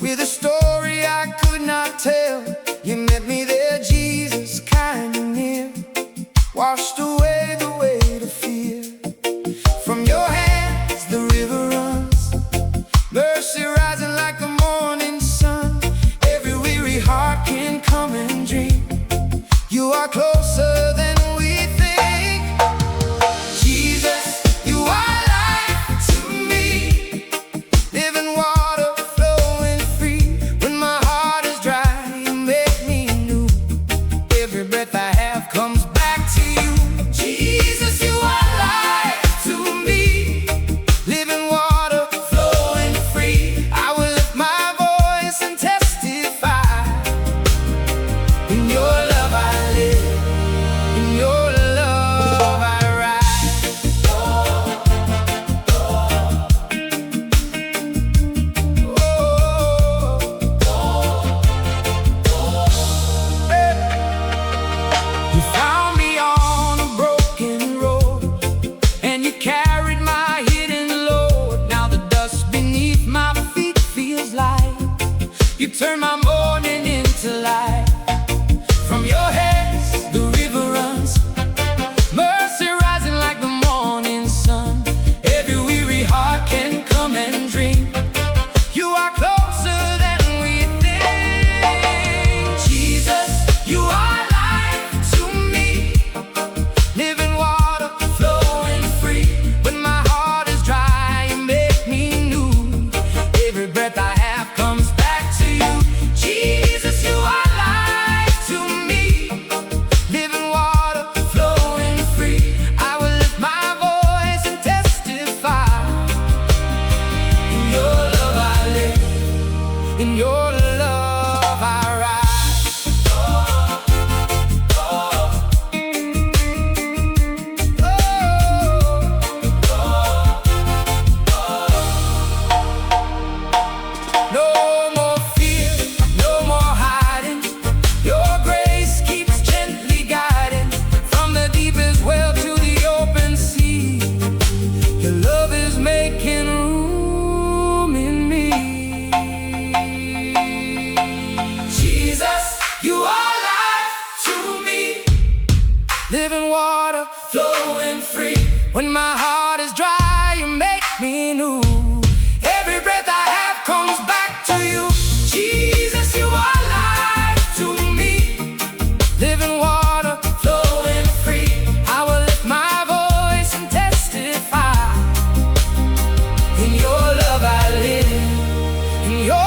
with a story I could not tell. You met me there, Jesus, kind of near, washed away the weight of fear. From your hands the river runs, mercy rising like the morning sun. Every weary heart can come and dream. You are closer than we think. Jesus, you are life to me, living water flowing free. When my heart is dry, you make me new. Every breath I have comes back to you. Jesus, you are life to me, living water flowing free. I will lift my voice and testify. In your love I live, in your love I rise. You found me on a broken road, and you carried my hidden load. Now the dust beneath my feet feels light. You turn my morning into light. From your hands the river runs, mercy rising like the morning sun. Every weary heart can come and dream. You are closer than we think. Jesus, you are life to me, living water flowing free. When my heart is dry, you make me new. Every breath I have comes back to you. Jesus, you are life to me, living water flowing free. I will lift my voice and testify. In your love I live, in your love I rise. No more fear, no more hiding. Your grace keeps gently guiding. From the deepest well to the open sea, your love is making room in me. Jesus, you are life to me, living water flowing free. When my heart is dry, you make me new. Every breath I have comes back to you. Jesus, you are life to me, living water flowing free. I will lift my voice and testify. In your love I live, in your